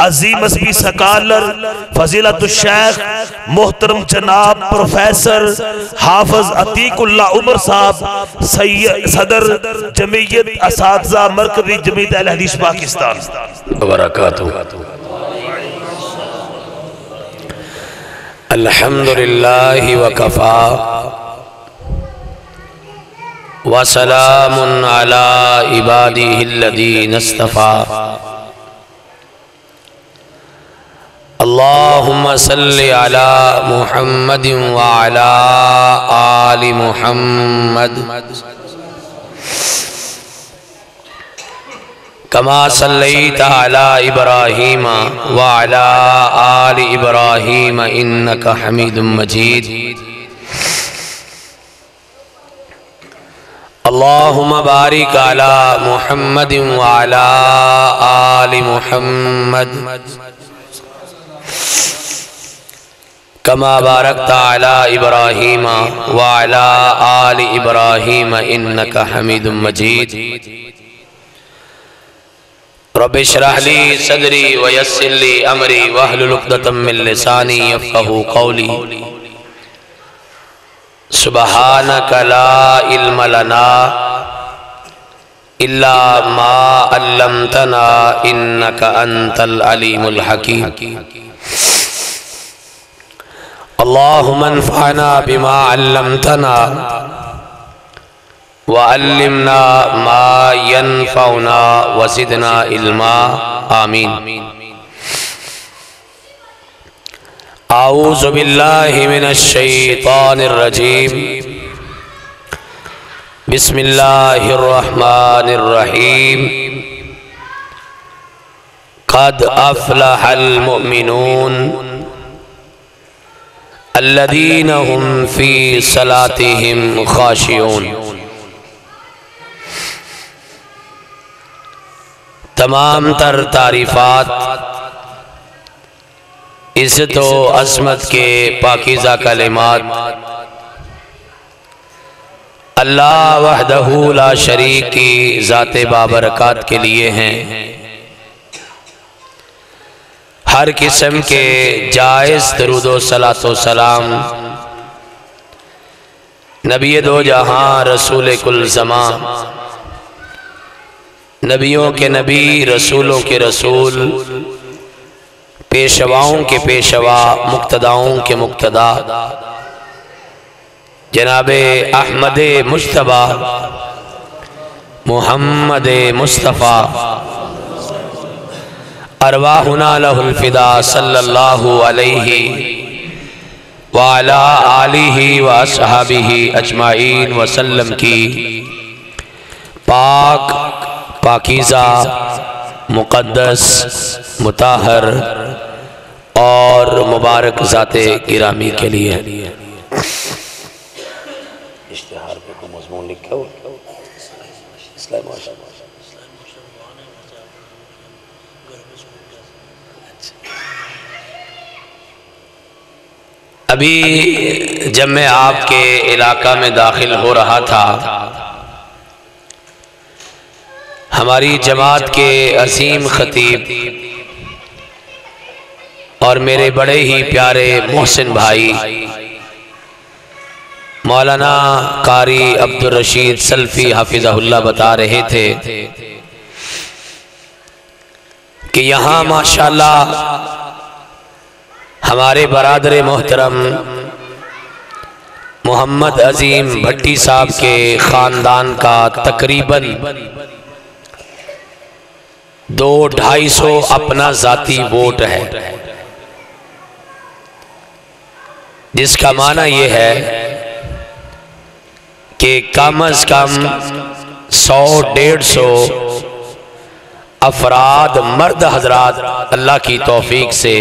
عظیم مذہبی سکالر فضیلت الشیخ محترم جناب پروفیسر حافظ عتیق اللہ عمر صاحب صدر جمعیت اساتذہ مرکزی جمعیت اہل حدیث پاکستان وبرکاتہ۔ الحمدللہ وکفا وسلام علی عبادہ الذین اصطفیٰ اللہم صلی علی محمد وعلی آل محمد کما صلیت علی ابراہیم وعلی آل ابراہیم انکا حمید مجید اللہم بارک علی محمد وعلی آل محمد کما بارکت علی ابراہیم وعلی آل ابراہیم انکا حمید مجید رب اشرح لی صدری ویسر لی امری واحلل عقدۃ من لسانی یفقہوا قولی سبحانک لا علم لنا الا ما علمتنا انک انت العلیم الحکیم اللہم انفعنا بما علمتنا وعلمنا ما ينفعنا وزدنا علما آمین۔ اعوذ باللہ من الشیطان الرجیم بسم اللہ الرحمن الرحیم قد افلح المؤمنون الذین هم فی صلاتهم خاشعون۔ تمام تر تعریفات عزت و عظمت کے پاکیزہ کلمات اللہ وحدہ لا شریک کی ذات بابرکات کے لیے ہیں۔ ہر قسم کے جائز درود و صلاۃ و سلام نبی دو جہاں رسول کل زمان نبیوں کے نبی رسولوں کے رسول پیشواؤں کے پیشوا مقتداؤں کے مقتدا جناب احمد مجتبی محمد مصطفیٰ ارواحنا لہ الفدا صلی اللہ علیہ وعلا آلہ واصحابہ اجمعین وسلم کی پاک پاکیزہ مقدس مطہر اور مبارک ذات گرامی کے لیے اشتہار پہ کو مضمون لکھا ہو ابھی جب میں آپ کے علاقہ میں داخل ہو رہا تھا ہماری جماعت کے عظیم خطیب اور میرے بڑے ہی پیارے محسن بھائی مولانا قاری عبدالرشید سلفی حافظہ اللہ بتا رہے تھے کہ یہاں ماشاءاللہ ہمارے برادر محترم محمد عظیم بھٹی صاحب کے خاندان کا تقریباً 200-250 اپنا ذاتی ووٹ ہے، جس کا معنی یہ ہے کہ کم از کم 100-150 افراد مرد حضرات اللہ کی توفیق سے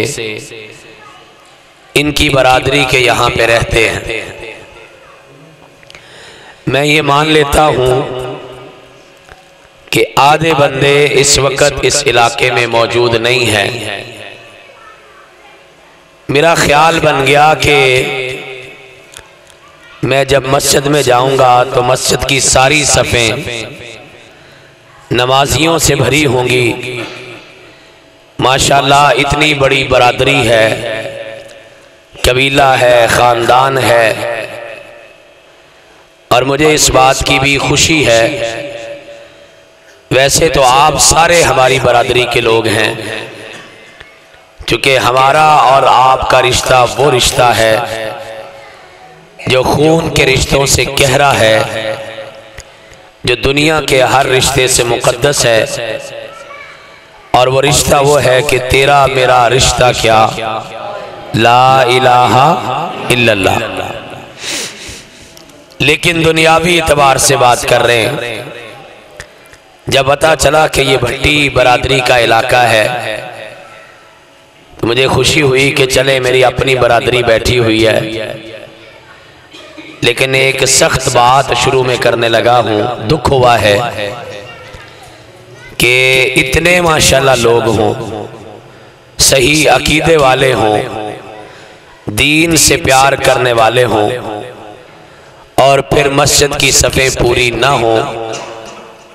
ان کی برادری کے یہاں پہ رہتے ہیں۔ میں یہ مان لیتا ہوں کہ آدھے بندے اس وقت اس علاقے میں موجود نہیں ہیں۔ میرا خیال بن گیا کہ میں جب مسجد میں جاؤں گا تو مسجد کی ساری صفیں نمازیوں سے بھری ہوں گی، ماشاءاللہ اتنی بڑی برادری ہے، قبیلہ ہے، خاندان ہے، اور مجھے اس بات کی بھی خوشی ہے، ویسے تو آپ سارے ہماری برادری کے لوگ ہیں، چونکہ ہمارا اور آپ کا رشتہ وہ رشتہ ہے جو خون کے رشتوں سے گہرا ہے، جو دنیا کے ہر رشتے سے مقدس ہے، اور وہ رشتہ وہ ہے کہ تیرا میرا رشتہ کیا، لا الہ الا اللہ۔ لیکن دنیاوی اعتبار سے بات کر رہے ہیں، جب پتا چلا کہ یہ بھٹی برادری کا علاقہ ہے تو مجھے خوشی ہوئی کہ چلے میری اپنی برادری بیٹھی ہوئی ہے، لیکن ایک سخت بات شروع میں کرنے لگا ہوں، دکھ ہوا ہے کہ اتنے ماشاءاللہ لوگ ہوں، صحیح عقیدے والے ہوں، دین سے پیار کرنے والے ہوں، اور پھر مسجد کی صفیں پوری نہ ہوں،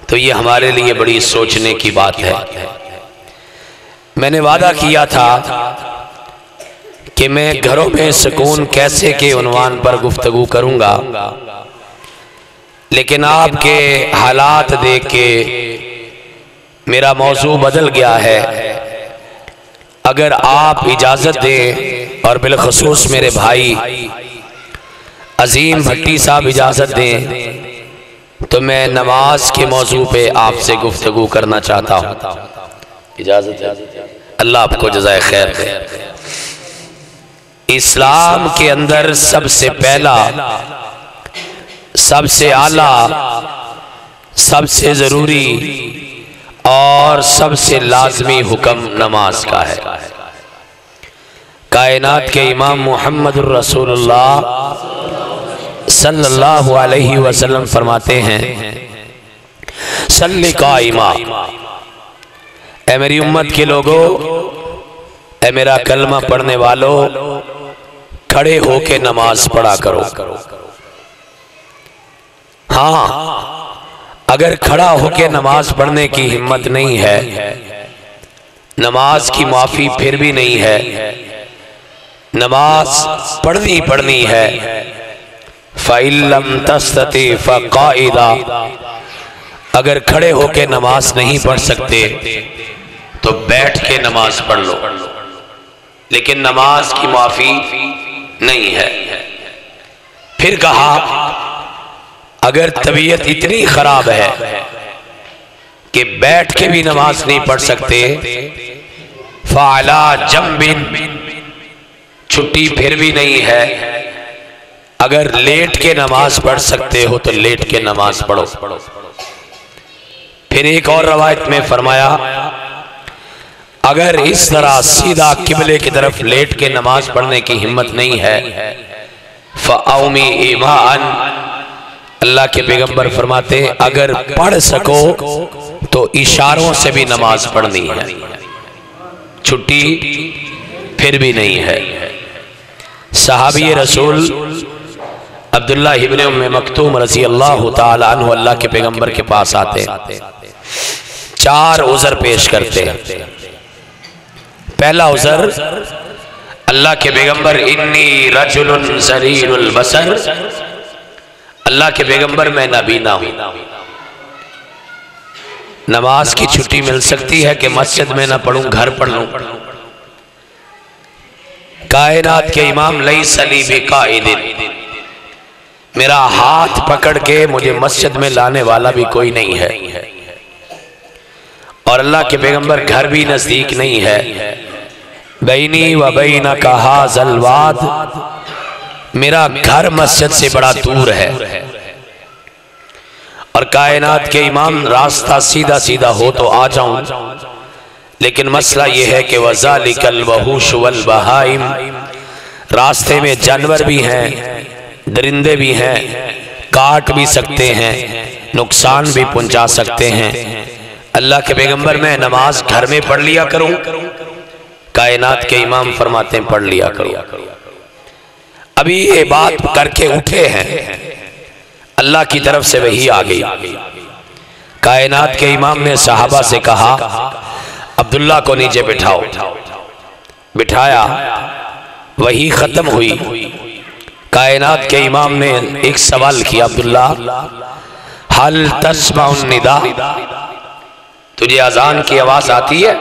تو یہ ہمارے لیے بڑی سوچنے کی بات ہے۔ میں نے وعدہ کیا تھا کہ میں گھروں میں سکون کیسے کے عنوان پر گفتگو کروں گا، لیکن آپ کے حالات دیکھ کے میرا موضوع بدل گیا ہے۔ اگر آپ اجازت دیں، اور بالخصوص میرے بھائی عظیم بھٹی صاحب اجازت دیں، تو میں نماز کے موضوع پہ آپ سے گفتگو کرنا چاہتا ہوں۔ اجازت ہے؟ اللہ آپ کو جزائے خیر دے۔ اسلام کے اندر سب سے پہلا، سب سے اعلیٰ، سب سے ضروری اور سب سے لازمی حکم نماز کا ہے۔ کائنات کے امام محمد الرسول اللہ صلی اللہ علیہ وسلم فرماتے ہیں، صلی قائما، اے میری امت کے لوگوں، اے میرا کلمہ پڑھنے والوں، کھڑے ہو کے نماز پڑھا کرو۔ ہاں، اگر کھڑا ہو کے نماز پڑھنے کی ہمت نہیں ہے، نماز کی معافی پھر بھی نہیں ہے، نماز پڑھنی ہے۔ فَإِن لَمْ تَسْتَطِعْ فَقَاعِدًا، اگر کھڑے ہو کے نماز نہیں پڑھ سکتے تو بیٹھ کے نماز پڑھ لو، لیکن نماز کی معافی نہیں ہے۔ پھر کہا اگر طبیعت اتنی خراب ہے کہ بیٹھ کے بھی نماز نہیں پڑھ سکتے، فَعَلَى جَنْبٍ، چھٹی پھر بھی نہیں ہے، اگر لیٹ کے نماز پڑھ سکتے ہو تو لیٹ کے نماز پڑھو۔ پھر ایک اور روایت میں فرمایا اگر اس طرح سیدھا قبلے کی طرف لیٹ کے نماز پڑھنے کی ہمت نہیں ہے، فَأَوْمِ إِمَاءً، اللہ کے پیغمبر فرماتے ہیں اگر پڑھ سکو تو اشاروں سے بھی نماز پڑھنی ہے، چھٹی پھر بھی نہیں ہے۔ صحابی رسول عبداللہ ابن ام مکتوم رضی اللہ تعالی عنہ اللہ کے پیغمبر کے پاس آتے، 4 عذر پیش کرتے ہیں۔ پہلا عذر، اللہ کے پیغمبر انی رجل ضریر البصر، اللہ کے پیغمبر میں نابینا ہوں، نماز کی چھٹی مل سکتی ہے کہ مسجد میں نہ پڑھوں، گھر پڑھ لوں۔ کائنات کے امام لیس لی بقائد، میرا ہاتھ پکڑ کے مجھے مسجد میں لانے والا بھی کوئی نہیں ہے، اور اللہ کے پیغمبر گھر بھی نزدیک نہیں ہے، بینی و بینک ھذا الواد، میرا گھر مسجد سے بڑا دور ہے، اور کائنات کے امام راستہ سیدھا سیدھا ہو تو آ جاؤں، لیکن مسئلہ یہ ہے کہ وَذَلِكَ الْوَحُوشُ وَالْبَهَائِمُ، راستے میں جانور بھی ہیں، درندے بھی ہیں، کاٹ بھی سکتے ہیں، نقصان بھی پہنچا سکتے ہیں۔ اللہ کے پیغمبر میں نماز گھر میں پڑھ لیا کروں، کائنات کے امام فرماتے ہیں پڑھ لیا کرو۔ ابھی یہ بات کر کے اٹھے ہیں، اللہ کی طرف سے وحی آ گئی، کائنات کے امام نے صحابہ سے کہا عبداللہ کو نیچے بٹھاؤ. بٹھایا, وہی ختم ہوئی. کائنات کے امام نے ایک سوال کیا, عبداللہ حل تسمع النداء, تجھے اذان کی آواز آتی ہے؟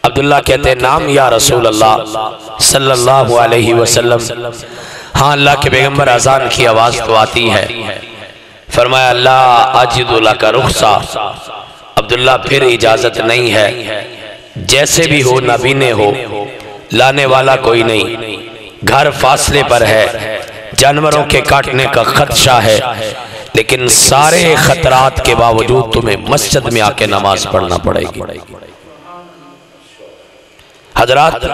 عبداللہ کہتے ہیں نام یا رسول اللہ صلی اللہ علیہ وسلم, ہاں اللہ کے پیغمبر اذان کی آواز تو آتی ہے. فرمایا لا اجد لک رخصہ, عبداللہ پھر اجازت نہیں ہے, جیسے بھی ہو نابینے ہو, لانے والا کوئی نہیں, گھر فاصلے پر ہے, جانوروں کے کاٹنے کا خدشہ ہے, لیکن سارے خطرات کے باوجود تمہیں مسجد میں آ کے نماز پڑھنا پڑے گی. حضرات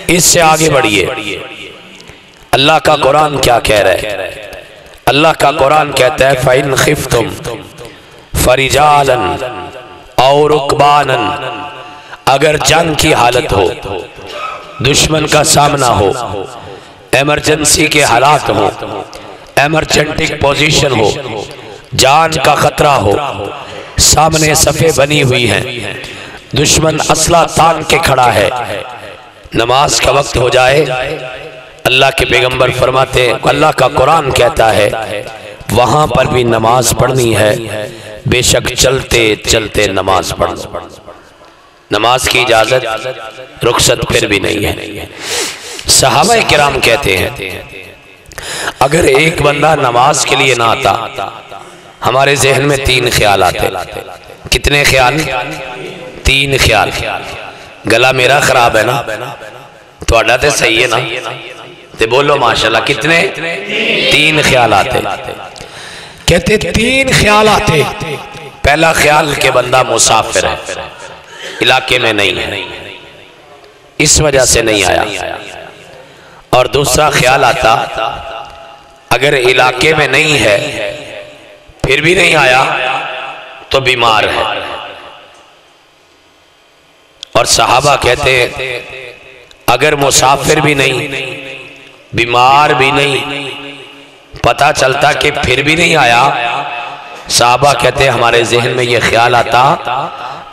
اس سے آگے بڑھیے, اللہ کا قرآن کیا کہہ رہا ہے؟ اللہ کا قرآن کہتا ہے فَإِنْ خِفْتُمْ فَرِجَالًا أَوْ رُكْبَانًا, اگر جنگ کی حالت ہو, دشمن کا سامنا ہو, ایمرجنسی کے حالات ہو, ایمرجنٹک پوزیشن ہو, جان کا خطرہ ہو, سامنے صفیں بنی ہوئی ہیں, دشمن اسلحہ تان کے کھڑا ہے, نماز کا وقت ہو جائے, اللہ کے پیغمبر فرماتے ہیں, اللہ کا قرآن کہتا ہے وہاں پر بھی نماز پڑھنی ہے, بے شک چلتے چلتے نماز پڑھ لو. نماز کی اجازت رخصت پھر بھی نہیں ہے. صحابہ کرام کہتے ہیں اگر ایک بندہ نماز کے لیے نہ آتا, ہمارے ذہن میں 3 خیال آتے. کتنے خیال؟ 3 خیال. گلا میرا خراب ہے نا, تو اڈا تے صحیح ہے نا, تے بولو ماشاءاللہ. کتنے؟ 3 خیال آتے. کہتے 3 خیال آتے. پہلا خیال کہ بندہ مسافر ہے, علاقے میں نہیں ہے, اس وجہ سے نہیں آیا. اور دوسرا خیال آتا اگر علاقے میں نہیں ہے پھر بھی نہیں آیا تو بیمار ہے. اور صحابہ کہتے ہیں اگر مسافر بھی نہیں, بیمار بھی نہیں, پتہ چلتا کہ پھر بھی نہیں آیا, صحابہ کہتے ہیں ہمارے ذہن میں یہ خیال آتا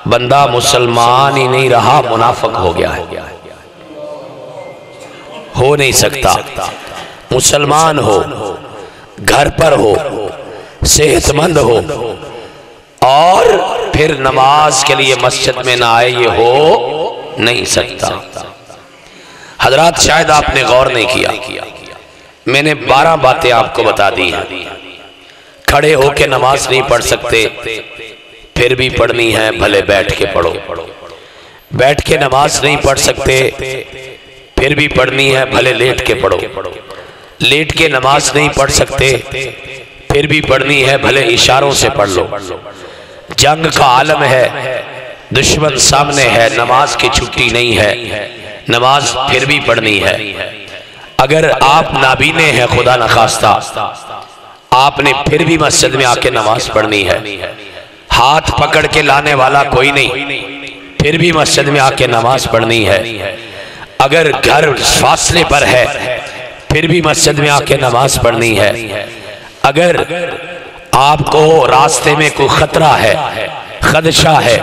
بندہ مسلمان ہی نہیں رہا, منافق ہو گیا ہے. ہو نہیں سکتا, مسلمان ہو, گھر پر ہو, صحت مند ہو, اور پھر نماز کے لیے مسجد میں نہ آئے, یہ ہو نہیں سکتا. حضرات شاید آپ نے غور نہیں کیا, میں نے 12 باتیں آپ کو بتا دی ہیں. کھڑے ہو کے نماز نہیں پڑھ سکتے, پھر بھی پڑھنی ہے, بھلے بیٹھ کے پڑھو. بیٹھ کے نماز نہیں پڑھ سکتے, پھر بھی پڑھنی ہے, بھلے لیٹ کے پڑھو. لیٹ کے نماز نہیں پڑھ سکتے, پھر بھی پڑھنی ہے, بھلے اشاروں سے پڑھ لو. جنگ کا عالم ہے, دشمن سامنے ہے, نماز کی چھٹی نہیں ہے, نماز پھر بھی پڑھنی ہے. اگر آپ نابینے ہیں خدا نخواستہ, آپ نے پھر بھی مسجد میں آ کے نماز پڑھنی ہے. ہاتھ پکڑ کے لانے والا کوئی نہیں, پھر بھی مسجد میں آ کے نماز پڑھنی ہے. اگر گھر فاصلے پر ہے پھر بھی مسجد میں آ کے نماز پڑھنی ہے. اگر آپ کو راستے میں کوئی خطرہ ہے, خدشہ ہے,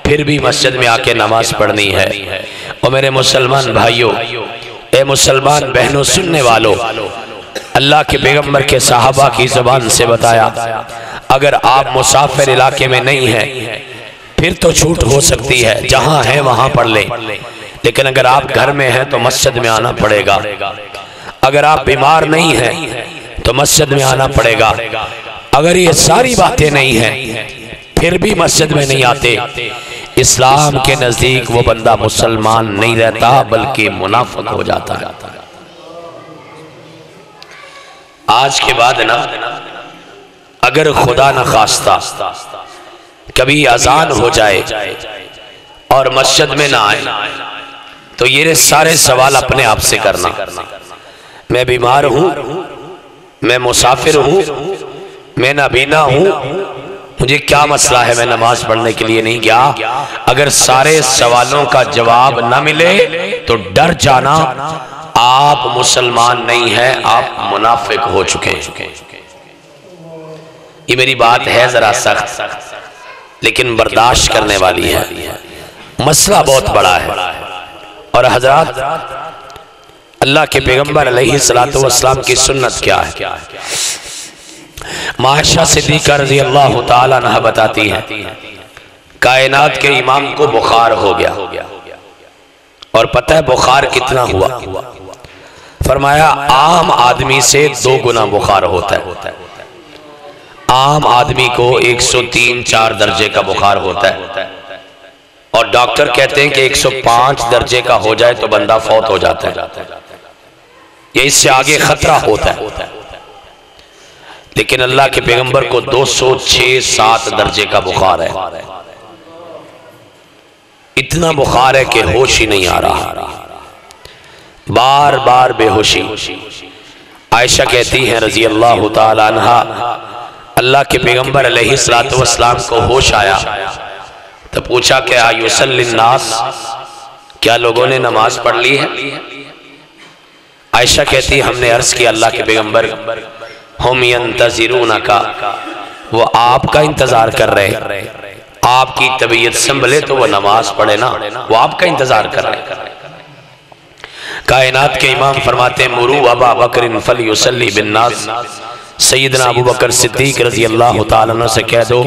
پھر بھی مسجد میں آ کے نماز پڑھنی ہے. اور میرے مسلمان بھائیوں, اے مسلمان بہنوں, سننے والوں, اللہ کے پیغمبر کے صحابہ کی زبان سے بتایا اگر آپ مسافر علاقے میں نہیں ہیں پھر تو چھوٹ ہو سکتی ہے, جہاں ہیں وہاں پڑھ لیں. لیکن اگر آپ گھر میں ہیں تو مسجد میں آنا پڑے گا. اگر آپ بیمار نہیں ہیں تو مسجد میں آنا پڑے گا. اگر یہ ساری باتیں نہیں ہیں پھر بھی مسجد میں نہیں آتے, اسلام کے نزدیک وہ بندہ مسلمان نہیں رہتا بلکہ منافق ہو جاتا ہے. آج کے بعد نا اگر خدا نہ خواستہ کبھی اذان ہو جائے اور مسجد میں نہ آئے تو یہ سارے سوال اپنے آپ سے کرنا, میں بیمار ہوں, میں مسافر ہوں, میں نابینا ہوں, مجھے کیا مسئلہ ہے, میں نماز پڑھنے کے لیے نہیں گیا. اگر سارے سوالوں کا جواب نہ ملے تو ڈر جانا آپ مسلمان نہیں ہیں, آپ منافق ہو چکے ہیں. یہ میری بات ہے ذرا سخت, لیکن برداشت کرنے والی ہے. مسئلہ بہت بڑا ہے. اور حضرات اللہ کے پیغمبر علیہ السلام کی سنت کیا ہے؟ عائشہ صدیقہ رضی اللہ تعالیٰ عنہ بتاتی ہیں کائنات کے امام کو بخار ہو گیا. اور پتہ ہے بخار کتنا ہوا؟ فرمایا عام آدمی سے 2 گنا بخار ہوتا ہے. عام آدمی کو 103-4 درجے کا بخار ہوتا ہے، اور ڈاکٹر کہتے ہیں کہ 105 درجے کا ہو جائے تو بندہ فوت ہو جاتا ہے، یہ اس سے آگے خطرہ ہوتا ہے. لیکن اللہ کے پیغمبر کو 206-7 درجے کا بخار ہے. اتنا بخار ہے کہ ہوش ہی نہیں آ رہا، بار بار بے ہوشی. عائشہ کہتی ہیں رضی اللہ تعالی عنہ اللہ کے پیغمبر علیہ السلام کو ہوش آیا تو پوچھا کہ یصلی الناس، کیا لوگوں نے نماز پڑھ لی ہے؟ عائشہ کہتی ہم نے عرض کیا اللہ کے پیغمبر ہم ینتظرونک، وہ آپ کا انتظار کر رہے، آپ کی طبیعت سنبھلے تو وہ نماز پڑھے نا، وہ آپ کا انتظار کر رہے. کائنات کے امام فرماتے ہیں مرو ابا بکر فلیصلی بالناس، سیدنا ابو بکر صدیق رضی اللہ تعالیٰ عنہ سے کہہ دو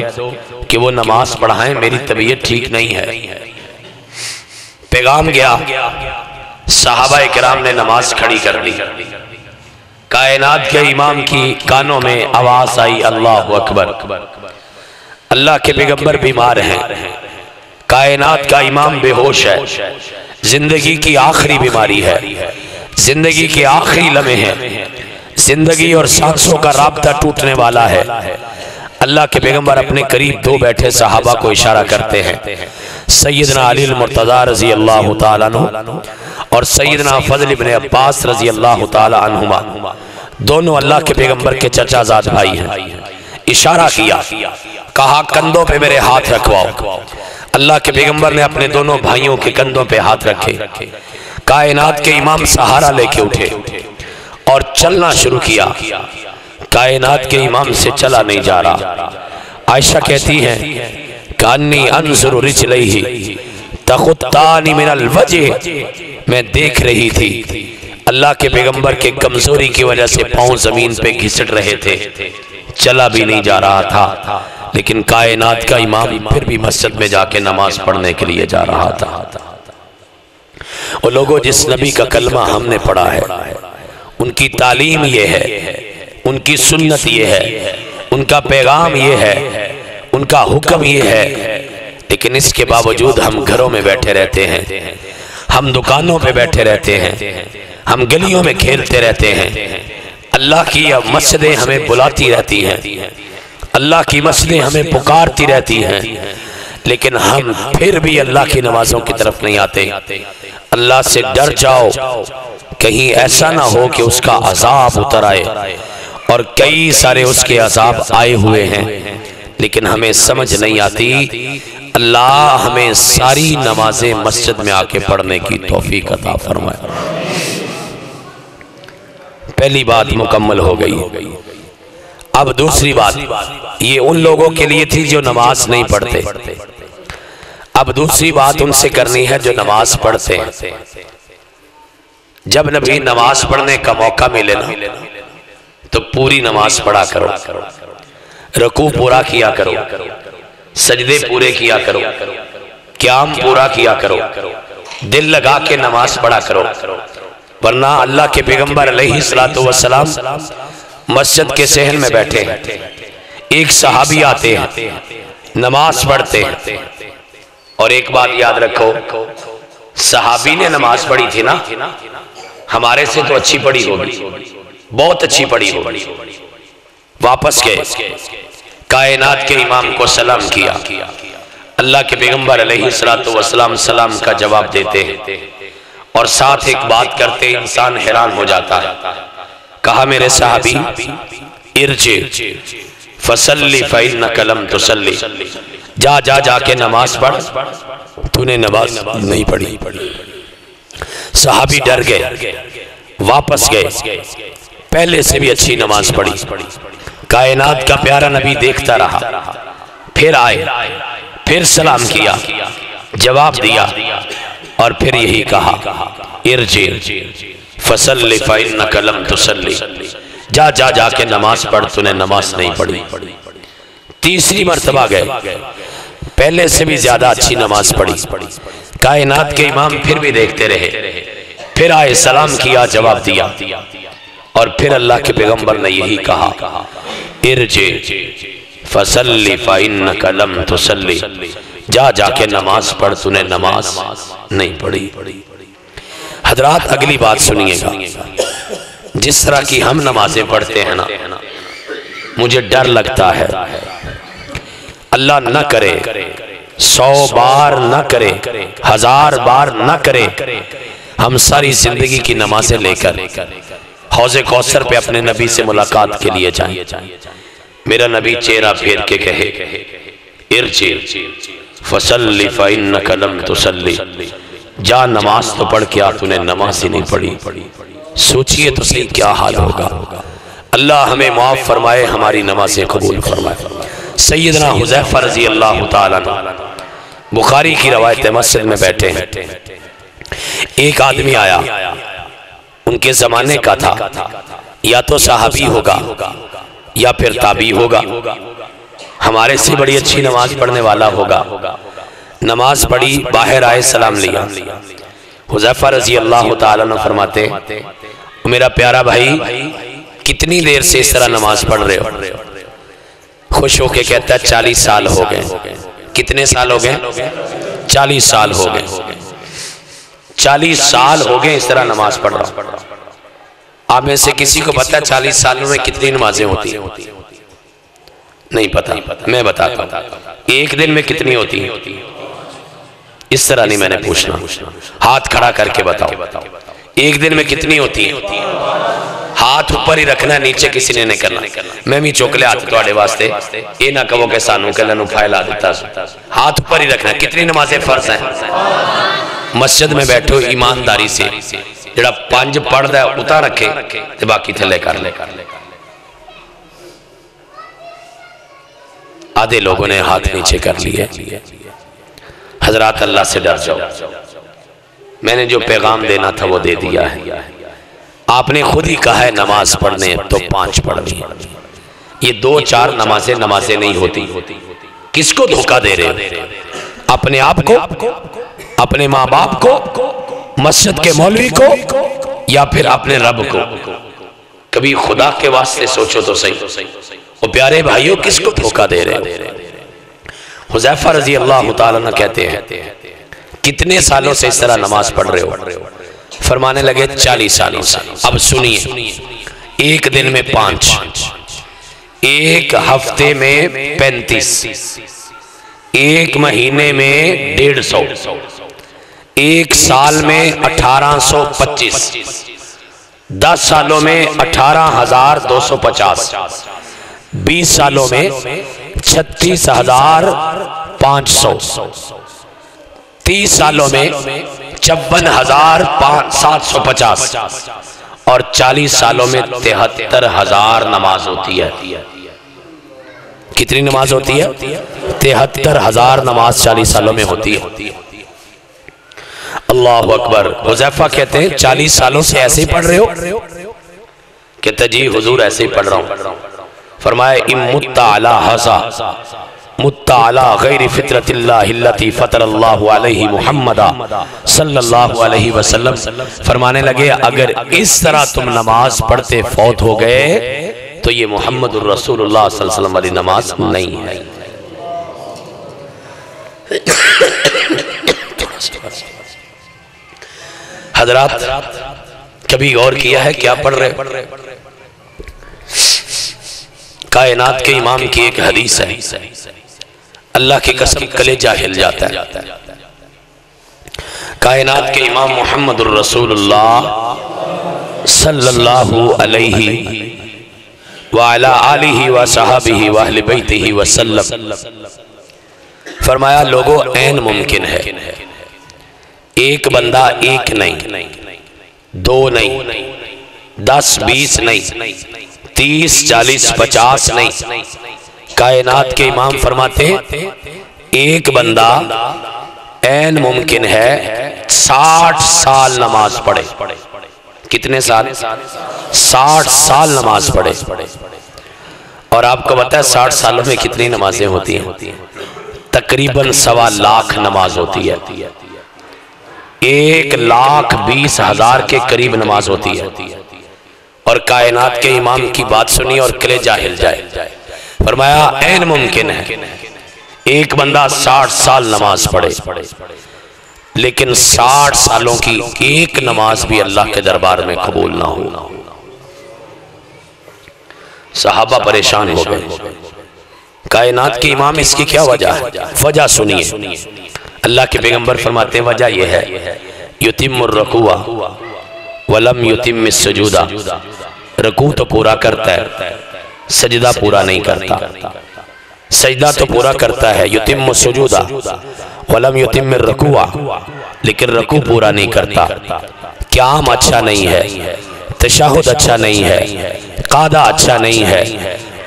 کہ وہ نماز پڑھائیں، میری طبیعت ٹھیک نہیں ہے. پیغام گیا، صحابہ کرام نے نماز کھڑی کر دی. کائنات کے امام کی کانوں میں آواز آئی اللہ اکبر. اللہ کے پیغمبر بیمار ہیں، کائنات کا امام بے ہوش ہے، زندگی کی آخری بیماری ہے، زندگی کے آخری لمحے ہیں، زندگی اور سانسوں کا رابطہ ٹوٹنے والا ہے. اللہ کے پیغمبر اپنے قریب 2 بیٹھے صحابہ کو اشارہ کرتے ہیں. سیدنا علی المرتضی رضی اللہ تعالیٰ عنہ اور سیدنا فضل ابن عباس رضی اللہ تعالیٰ عنہما، دونوں اللہ کے پیغمبر کے چچا زاد بھائی ہیں. اشارہ کیا، کہا کندھوں پہ میرے ہاتھ رکھواؤ. اللہ کے پیغمبر نے اپنے دونوں بھائیوں کے کندھوں پہ ہاتھ رکھے. کائنات کے امام سہارا لے کے اٹھے اور چلنا شروع کیا. کائنات کے امام سے چلا نہیں جا رہا. عائشہ کہتی ہیں کانی انظر رجلیہ تخطانی من الوجہ، میں دیکھ رہی تھی اللہ کے پیغمبر کے کمزوری کی وجہ سے پاؤں زمین پہ گھسٹ رہے تھے، چلا بھی نہیں جا رہا تھا. لیکن کائنات کا امام پھر بھی مسجد میں جا کے نماز پڑھنے کے لیے جا رہا تھا. وہ لوگوں جس نبی کا کلمہ ہم نے پڑھا ہے، ان کی تعلیم یہ ہے، ان کی سنت یہ ہے، ان کا پیغام یہ ہے، ان کا حکم یہ ہے، لیکن اس کے باوجود ہم گھروں میں بیٹھے رہتے ہیں، ہم دکانوں پہ بیٹھے رہتے ہیں، ہم گلیوں میں کھیلتے رہتے ہیں. اللہ کی مسجدیں ہمیں بلاتی رہتی ہیں، اللہ کی مسجدیں ہمیں پکارتی رہتی ہیں، لیکن ہم پھر بھی اللہ کی نمازوں کی طرف نہیں آتے. اللہ سے ڈر جاؤ، کہیں ایسا نہ ہو کہ اس کا عذاب اتر آئے. اور کئی سارے اس کے عذاب آئے ہوئے ہیں، لیکن ہمیں سمجھ نہیں آتی. اللہ ہمیں ساری نمازیں مسجد میں آ کے پڑھنے کی توفیق عطا فرمائے. پہلی بات مکمل ہو گئی. اب دوسری بات یہ ان لوگوں کے لیے تھی جو نماز نہیں پڑھتے. اب دوسری بات ان سے کرنی ہے جو نماز پڑھتے ہیں. جب نبی نماز پڑھنے کا موقع ملے نا تو پوری نماز پڑھا کرو، رکوع پورا کیا کرو، سجدے پورے کیا کرو، قیام پورا کیا کرو، دل لگا کے نماز پڑھا کرو. ورنہ اللہ کے پیغمبر علیہ السلام مسجد کے صحن میں بیٹھے ہیں، ایک صحابی آتے ہیں، نماز پڑھتے ہیں. اور ایک بات یاد رکھو، صحابی نے نماز پڑھی تھی نا، ہمارے سے تو اچھی پڑھی ہوگی، بہت اچھی پڑھی ہوگی. واپس گئے، کائنات کے امام کو سلام کیا. اللہ کے پیغمبر علیہ السلام سلام کا جواب دیتے ہیں اور ساتھ ایک بات کرتے، انسان حیران ہو جاتا ہے. کہا میرے صحابی ارجع فصلی فإنک لم تصلی، جا جا جا کے نماز پڑھ، تو نے نماز نہیں پڑھی. صحابی ڈر گئے، واپس گئے، پہلے سے بھی اچھی نماز پڑھی. کائنات کا پیارا نبی دیکھتا رہا. پھر آئے، پھر سلام کیا، جواب دیا، اور پھر یہی کہا ارجع فصلی فإنک لم تصلی، جا جا جا کے نماز پڑھ، تو نے نماز نہیں پڑھی۔ تیسری مرتبہ گئے، پہلے سے بھی زیادہ اچھی نماز پڑھی۔ کائنات کے امام پھر بھی دیکھتے رہے، پھر آئے، سلام کیا، جواب دیا، اور پھر اللہ کے پیغمبر نے یہی کہا ارجع فصلی فإنک لم تصلی، جا جا کے نماز پڑھ، تو نے نماز نہیں پڑھی۔ حضرات اگلی بات سنیے گا، جس طرح کی ہم نمازیں پڑھتے ہیں نا، مجھے ڈر لگتا ہے اللہ نہ کرے 100 بار نہ کرے 1000 بار نہ کرے ہم ساری زندگی کی نمازیں لے کر حوض کوثر پہ اپنے نبی سے ملاقات کے لیے جائیں، میرا نبی چہرہ پھیر کے کہے ارجع فصلی فإنک لم تصلی، جا نماز تو پڑھ کیا، تو نے نماز ہی نہیں پڑھی۔ سوچئے تو صحیح کیا حال ہوگا۔ اللہ ہمیں معاف فرمائے، ہماری نمازیں قبول فرمائے۔ سیدنا حذیفہ رضی اللہ تعالیٰ عنہ بخاری کی روایت مسجد میں بیٹھے ہیں، ایک آدمی آیا، ان کے زمانے کا تھا، یا تو صحابی ہوگا یا پھر تابعی ہوگا، ہمارے سے بڑی اچھی نماز پڑھنے والا ہوگا۔ نماز پڑھی، باہر آئے، سلام لیا۔ حذیفہ رضی اللہ تعالیٰ عنہ فرماتے میرا پیارا بھائی کتنی دیر سے اس طرح نماز پڑھ رہے ہو؟ خوش ہو کے کہتا ہے 40 سال ہو گئے۔ کتنے سال ہو گئے؟ 40 سال ہو گئے۔ 40 سال ہو گئے اس طرح نماز پڑھ رہا ہوں۔ آپ میں سے کسی کو پتہ ہے 40 سالوں میں کتنی نمازیں ہوتی ہیں؟ نہیں پتا، میں بتاتا ہوں۔ ایک دن میں کتنی ہوتی ہیں؟ اس طرح نہیں میں نے پوچھنا، ہاتھ کھڑا کر کے بتاؤ ایک دن میں کتنی ہوتی ہیں؟ ہاتھ اوپر ہی رکھنا ہے، نیچے کسی نے نہیں کرنا۔ میں بھی چوکلے ہاتھ توڑے واسطے یہ نہ کہو کہ سانوں کے لنو پھائلا دیتا، ہاتھ اوپر ہی رکھنا ہے۔ کتنی نمازیں فرض ہیں؟ مسجد میں بیٹھو ایمانداری سے، جڑا 5 پڑھ دا ہے اتنا رکھے تے باقی تھلے کر لے۔ آدھے لوگوں نے ہاتھ نیچے کر لیے۔ حضرات اللہ سے ڈر جاؤ، میں نے جو پیغام دینا تھا وہ دے دیا ہے۔ آپ نے خود ہی کہا ہے نماز پڑھنے تو 5 پڑھنی، یہ 2-4 نمازیں نہیں ہوتی۔ کس کو دھوکہ دے رہے ہو؟ اپنے آپ کو، اپنے ماں باپ کو، مسجد کے مولوی کو، یا پھر اپنے رب کو؟ کبھی خدا کے واسطے سوچو تو صحیح۔ وہ پیارے بھائیوں کس کو دھوکہ دے رہے ہو؟ حذیفہ رضی اللہ تعالیٰ عنہ کہتے ہیں کتنے سالوں سے اس طرح نماز پڑھ رہے ہو؟ فرمانے لگے 40 سالوں سے۔ اب سنیے، ایک دن میں 5، ایک ہفتے میں 35، ایک مہینے میں 150، ایک سال میں 1825، 10 سالوں میں 18,250، 20 سالوں میں 36,500، 30 سالوں میں 56,750، اور 40 سالوں میں 73,000 نماز ہوتی ہے۔ کتنی نماز ہوتی ہے؟ 73,000 نماز 40 سالوں میں ہوتی ہے۔ اللہ اکبر۔ حذیفہ کہتے ہیں 40 سالوں سے ایسے ہی پڑھ رہے ہو؟ کہتے جی حضور ایسے ہی پڑھ رہا ہوں۔ فرمائے مت علی ھذا مت علی غیر فطرت اللہ التی فطر اللہ علیہ محمد صلی اللہ علیہ وسلم۔ فرمانے لگے اگر اس طرح تم نماز پڑھتے فوت ہو گئے تو یہ محمد الرسول اللہ صلی اللہ علیہ وسلم والی نماز نہیں ہے۔ حضرات کبھی غور کیا ہے کیا پڑھ رہے؟ کائنات کے امام کی ایک حدیث ہے، اللہ کی قسم کلیجہ ہل جاتا ہے۔ کائنات کے امام محمد الرسول اللہ صلی اللہ علیہ وعلی آلہ وصحابہ واہل بیتہ وسلم فرمایا لوگوں این ممکن ہے ایک بندہ ایک نہیں، 2 نہیں، 10 20 نہیں، 30 40 50 نہیں۔ کائنات کے امام فرماتے ہیں ایک بندہ این ممکن ہے 60 سال نماز پڑھے. کتنے سال؟ 60 سال نماز پڑھے. اور آپ کو پتہ ہے 60 سالوں میں کتنی نمازیں ہوتی ہیں؟ تقریباً 1.25 لاکھ نماز ہوتی ہے. 1,20,000 کے قریب نماز ہوتی ہے. اور کائنات کے امام کی بات سنی اور کلیجہ ہل جائے. فرمایا این ممکن ہے ایک بندہ 60 سال نماز پڑھے، لیکن 60 سالوں کی ایک نماز بھی اللہ کے دربار میں قبول نہ ہو. صحابہ پریشان ہو گئے. کائنات کے امام اس کی کیا وجہ ہے؟ وجہ سنیے. اللہ کے پیغمبر فرماتے ہیں وجہ یہ ہے یتم الرکوع ولم یتم السجود. رکوع تو پورا کرتا ہے، سجدہ پورا نہیں کرتا. سجدہ تو پورا کرتا ہے یتم السجود ولم یتم الرکوع، لیکن رکوع پورا نہیں کرتا. قیام اچھا نہیں ہے، تشہد اچھا نہیں ہے، قعدہ اچھا نہیں ہے،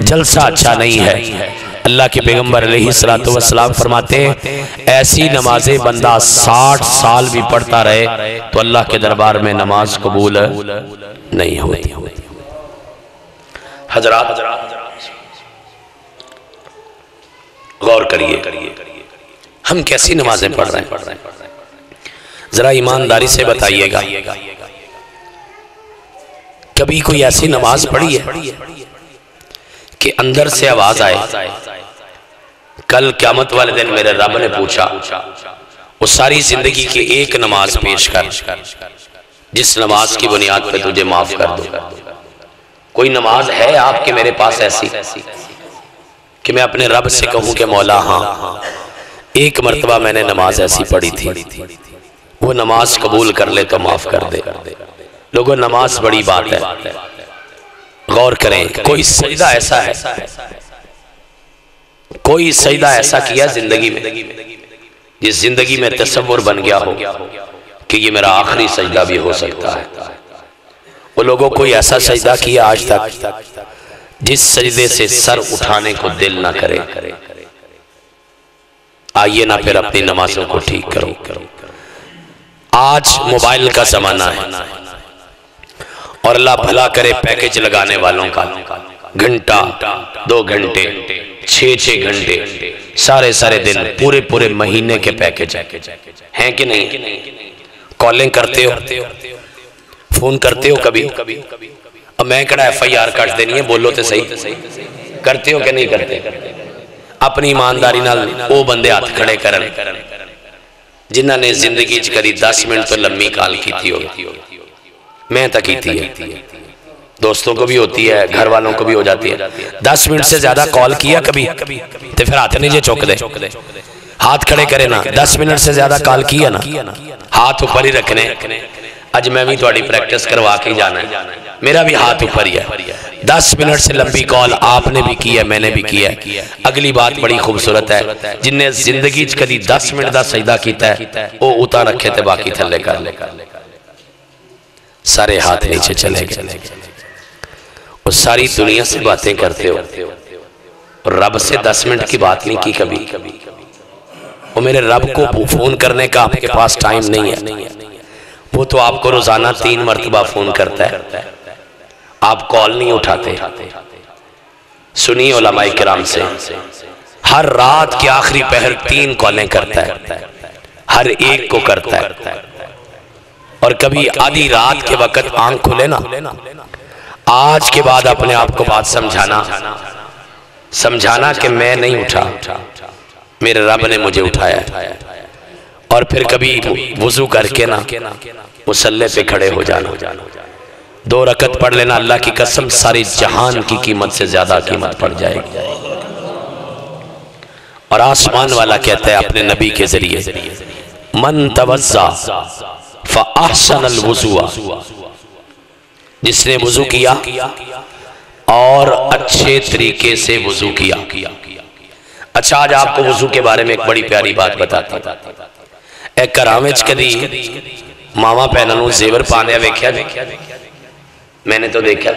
جلسہ اچھا نہیں ہے. اللہ کے پیغمبر علیہ السلام فرماتے ہیں ایسی نمازیں بندہ 60 سال بھی پڑھتا رہے تو اللہ کے دربار میں نماز قبول نہیں ہوتی. حضرات غور کریے، ہم کیسی نمازیں پڑھ رہے ہیں؟ ذرا ایمانداری سے بتائیے گا. کبھی کوئی ایسی نماز پڑھی ہے کہ اندر سے آواز آئے کل قیامت والے دن میرے رب نے پوچھا وہ ساری زندگی کی ایک نماز پیش کر جس نماز کی بنیاد پہ تجھے معاف کر دوں. کوئی نماز ہے آپ کے میرے پاس ایسی کہ میں اپنے رب سے کہوں کہ مولا ہاں ایک مرتبہ میں نے نماز ایسی پڑھی تھی، وہ نماز قبول کر لے تو معاف کر دے. لوگوں نماز بڑی بات ہے، غور کریں. کوئی سجدہ ایسا ہے، کوئی سجدہ ایسا کیا زندگی میں جس زندگی میں تصور بن گیا ہو کہ یہ میرا آخری سجدہ بھی ہو سکتا ہے. وہ لوگوں کوئی ایسا سجدہ کیا آج تک جس سجدے سے سر اٹھانے کو دل نہ کرے. آئیے نا پھر اپنی نمازوں کو ٹھیک کرو. آج موبائل کا زمانہ ہے اور اللہ بھلا کرے پیکج لگانے والوں کا گھنٹہ 2 گھنٹے 6 گھنٹے سارے دن پورے مہینے کے پیکج ہیں کہ نہیں؟ کالنگ کرتے ہو، فون کرتے ہو کبھی؟ اب میں کڑا FIR کٹ دینی ہے، بولو تے صحیح. کرتے ہو کہ نہیں کرتے؟ اپنی ایمانداری نال او بندے ہاتھ کھڑے کرن جنہاں نے زندگی چ کری 10 منٹ تو لمبی کال کیتی ہوگی. میں تا کیتی ہے، دوستوں کو بھی ہوتی ہے، گھر والوں کو بھی ہو جاتی ہے. 10 منٹ سے زیادہ کال کیا کبھی تے پھر ہاتھ نہیں جے چوک دے، ہاتھ کھڑے کرے نا. 10 منٹ سے زیادہ کال کیا نا ہاتھ اوپر ہی رکھنے. اج میں بھی تھوڑی پریکٹس کروا کے جانا ہے، میرا بھی ہاتھ اوپر ہی ہے. 10 منٹ سے لمبی کال آپ نے بھی کی ہے، میں نے بھی کی ہے. اگلی بات بڑی خوبصورت ہے، جن نے زندگی چ کدی 10 منٹ دا سجدہ کیتا ہے وہ اوتا رکھے تے باقی تھلے کر لے. سارے ہاتھ نیچے چلے گئے. وہ ساری دنیا سے باتیں کرتے ہو اور رب سے 10 منٹ کی بات نہیں کی کبھی. وہ میرے رب کو فون کرنے کا آپ کے پاس ٹائم نہیں ہے. وہ تو آپ کو روزانہ 3 مرتبہ فون کرتا ہے، آپ کال نہیں اٹھاتے. سنیے علماء کرام سے، ہر رات کے آخری پہر 3 کالیں کرتا ہے، ہر ایک کو کرتا ہے. اور کبھی آدھی رات کے وقت آنکھ کھلے نا، آج کے بعد اپنے آپ کو بات سمجھانا کہ میں نہیں اٹھا، میرے رب نے مجھے اٹھایا. اور پھر کبھی وضو کر کے نا مصلی پہ کھڑے ہو جانا، 2 رکعت پڑھ لینا. اللہ کی قسم ساری جہان کی قیمت سے زیادہ قیمت پڑ جائے گی. اور آسمان والا کہتا ہے اپنے نبی کے ذریعے من توضا فاحسن الوضوء، جس نے وضو کیا اور اچھے طریقے سے وضو کیا. اچھا آج آپ کو وضو کے بارے میں ایک بڑی پیاری بات بتاتا ہوں. ایک کرامچ کدی ماما پہننوں زیور پانے ویکھیا جی؟ میں نے تو دیکھا.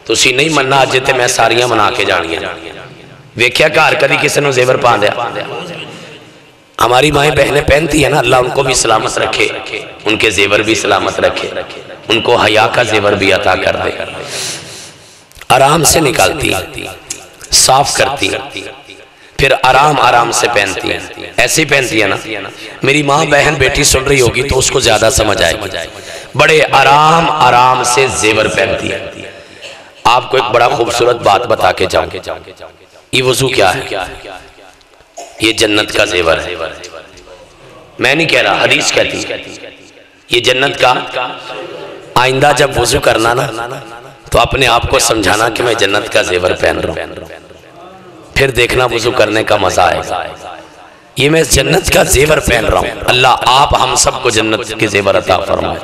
تسی نہیں مننا اج تے میں ساریاں منا کے جانیاں. ویکھیا گھر کدی کسی نو زیور پا دیا؟ ہماری مائیں بہنیں پہنتی ہیں نا، اللہ ان کو بھی سلامت رکھے، ان کے زیور بھی سلامت رکھے، ان کو حیا کا زیور بھی عطا کر دے، آرام سے نکالتی ہیں، صاف کرتی ہیں، پھر آرام سے پہنتی ہیں، ایسی پہنتی ہیں نا۔ میری ماں بہن بیٹی سن رہی ہوگی تو اس کو زیادہ سمجھ آئے گی، بڑے آرام سے زیور پہنتی ہیں۔ آپ کو ایک بڑا خوبصورت بات بتا کے جاؤں، یہ وضو کیا ہے؟ یہ جنت کا زیور ہے، میں نہیں کہہ رہا، حدیث کہتی ہے یہ جنت کا۔ آئندہ جب وضو کرنا نا تو اپنے آپ کو سمجھانا کہ میں جنت کا زیور پہن رہا ہوں، پھر دیکھنا وضو کرنے کا مزہ آئے گا۔ یہ میں جنت کا زیور پہن رہا ہوں، اللہ آپ ہم سب کو جنت کے زیور عطا فرمائے۔